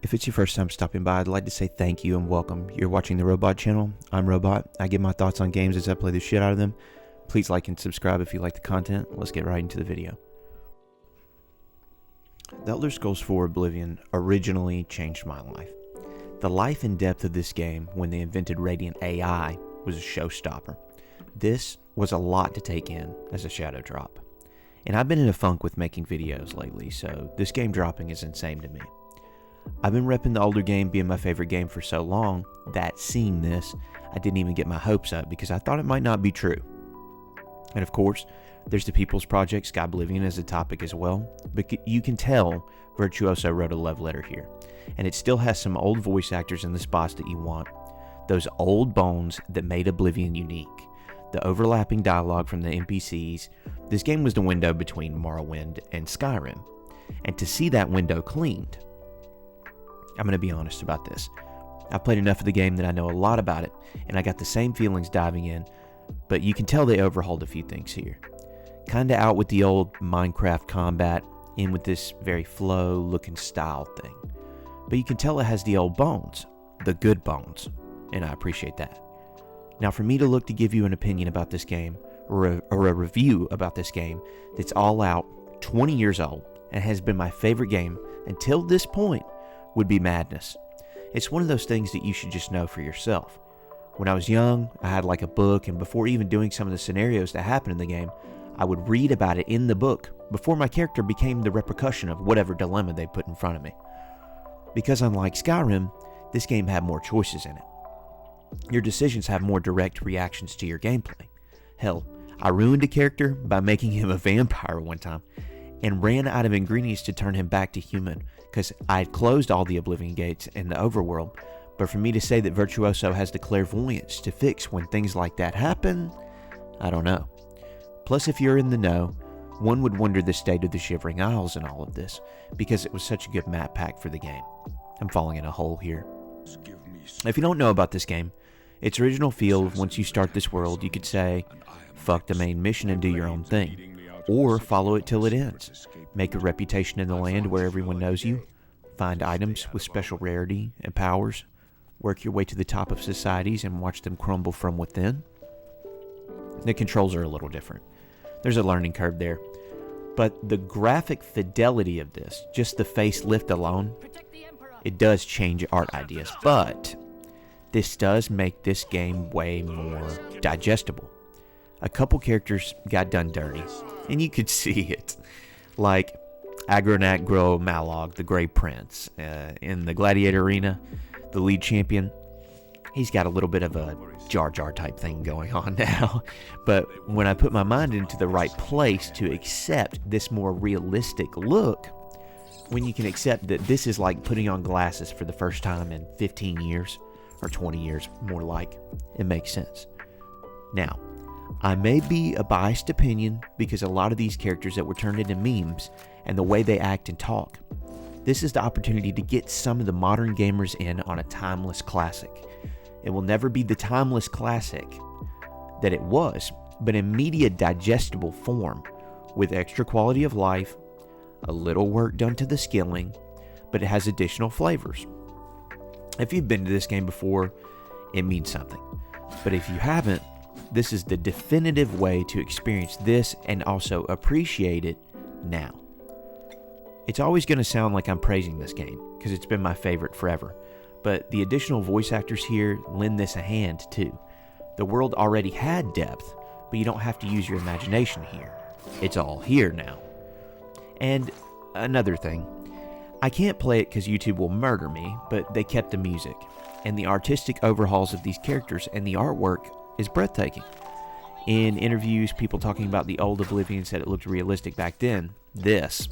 If it's your first time stopping by, I'd like to say thank you and welcome. You're watching the Robot channel. I'm Robot. I give my thoughts on games as I play the shit out of them. Please like and subscribe if you like the content. Let's get right into the video. The Elder Scrolls 4 Oblivion originally changed my life. The life and depth of this game when they invented Radiant AI was a showstopper. This was a lot to take in as a shadow drop. And I've been in a funk with making videos lately, so this game dropping is insane to me. I've been repping the older game being my favorite game for so long that seeing this, I didn't even get my hopes up because I thought it might not be true. And of course, there's the People's Project Sky Oblivion as a topic as well, but you can tell Virtuoso wrote a love letter here. And it still has some old voice actors in the spots that you want. Those old bones that made Oblivion unique. The overlapping dialogue from the NPCs. This game was the window between Morrowind and Skyrim. And to see that window cleaned, I'm going to be honest about this. I've played enough of the game that I know a lot about it, and I got the same feelings diving in, but you can tell they overhauled a few things here. Kinda out with the old Minecraft combat, in with this very flow looking style thing. But you can tell it has the old bones, the good bones, and I appreciate that. Now for me to look to give you an opinion about this game, or a review about this game that's all out, 20 years old, and has been my favorite game until this point, would be madness. It's one of those things that you should just know for yourself. When I was young, I had like a book, and before even doing some of the scenarios that happen in the game, I would read about it in the book before my character became the repercussion of whatever dilemma they put in front of me. Because unlike Skyrim, this game had more choices in it. Your decisions have more direct reactions to your gameplay. Hell, I ruined a character by making him a vampire one time, and ran out of ingredients to turn him back to human because I had closed all the Oblivion gates in the overworld. But for me to say that Virtuoso has the clairvoyance to fix when things like that happen, I don't know. Plus, if you're in the know, one would wonder the state of the Shivering Isles in all of this, because it was such a good map pack for the game. I'm falling in a hole here. If you don't know about this game, its original feel, once you start this world, you could say, fuck the main mission and do your own thing. Or follow it till it ends. Make a reputation in the land where everyone knows you. Find items with special rarity and powers. Work your way to the top of societies and watch them crumble from within. The controls are a little different. There's a learning curve there. But the graphic fidelity of this, just the facelift alone, it does change art ideas. But this does make this game way more digestible. A couple characters got done dirty, and you could see it. Like Agronak Gro Malog, the Grey Prince. In the Gladiator Arena, the lead champion, he's got a little bit of a Jar Jar type thing going on now. But when I put my mind into the right place to accept this more realistic look, when you can accept that this is like putting on glasses for the first time in 15 years, or 20 years more like, it makes sense. Now, I may be a biased opinion because a lot of these characters that were turned into memes and the way they act and talk, this is the opportunity to get some of the modern gamers in on a timeless classic. It will never be the timeless classic that it was, but in media digestible form with extra quality of life, a little work done to the skilling, but it has additional flavors. If you've been to this game before, it means something. But if you haven't, this is the definitive way to experience this and also appreciate it now. It's always going to sound like I'm praising this game, because it's been my favorite forever. But the additional voice actors here lend this a hand too. The world already had depth, but you don't have to use your imagination here. It's all here now. And another thing, I can't play it because YouTube will murder me, but they kept the music. And the artistic overhauls of these characters and the artwork is breathtaking. In interviews, people talking about the old Oblivion said it looked realistic back then. This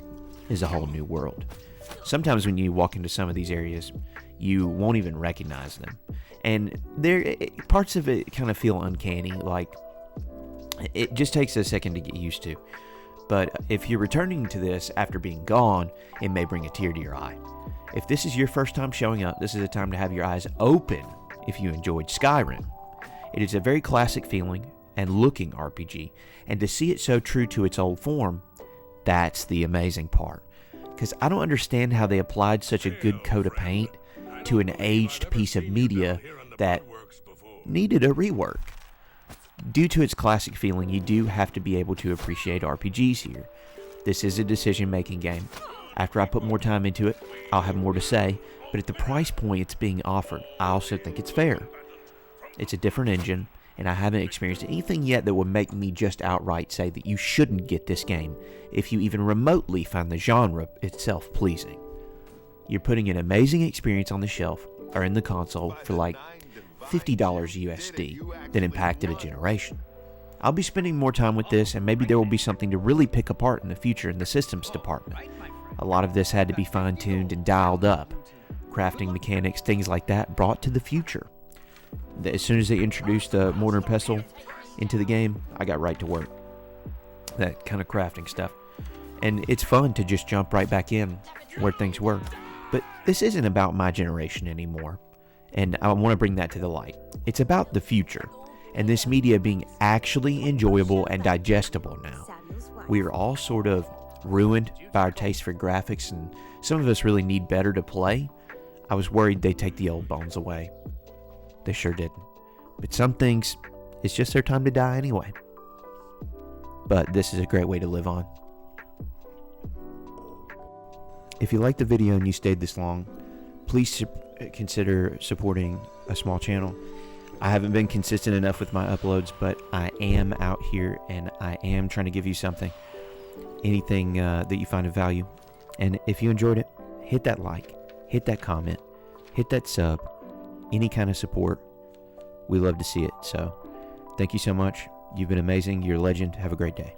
is a whole new world. Sometimes when you walk into some of these areas, you won't even recognize them. And parts of it kind of feel uncanny, like it just takes a second to get used to. But if you're returning to this after being gone, it may bring a tear to your eye. If this is your first time showing up, this is a time to have your eyes open if you enjoyed Skyrim. It is a very classic feeling and looking RPG, and to see it so true to its old form, that's the amazing part. because I don't understand how they applied such a good coat of paint to an aged piece of media that needed a rework. Due to its classic feeling, you do have to be able to appreciate RPGs here. This is a decision-making game. After I put more time into it, I'll have more to say, but at the price point it's being offered, I also think it's fair. It's a different engine, and I haven't experienced anything yet that would make me just outright say that you shouldn't get this game if you even remotely find the genre itself pleasing. You're putting an amazing experience on the shelf, or in the console, for like $50 USD that impacted a generation. I'll be spending more time with this, and maybe there will be something to really pick apart in the future in the systems department. A lot of this had to be fine-tuned and dialed up. Crafting mechanics, things like that, brought to the future. As soon as they introduced the mortar and pestle into the game, I got right to work. That kind of crafting stuff. And it's fun to just jump right back in where things were. But this isn't about my generation anymore, and I want to bring that to the light. It's about the future, and this media being actually enjoyable and digestible now. We are all sort of ruined by our taste for graphics, and some of us really need better to play. I was worried they'd take the old bones away. They sure didn't. But some things, it's just their time to die anyway. But this is a great way to live on. If you liked the video and you stayed this long, please consider supporting a small channel. I haven't been consistent enough with my uploads, but I am out here and I am trying to give you something. Anything that you find of value. And if you enjoyed it, hit that like, hit that comment, hit that sub, any kind of support. We love to see it. So thank you so much. You've been amazing. You're a legend. Have a great day.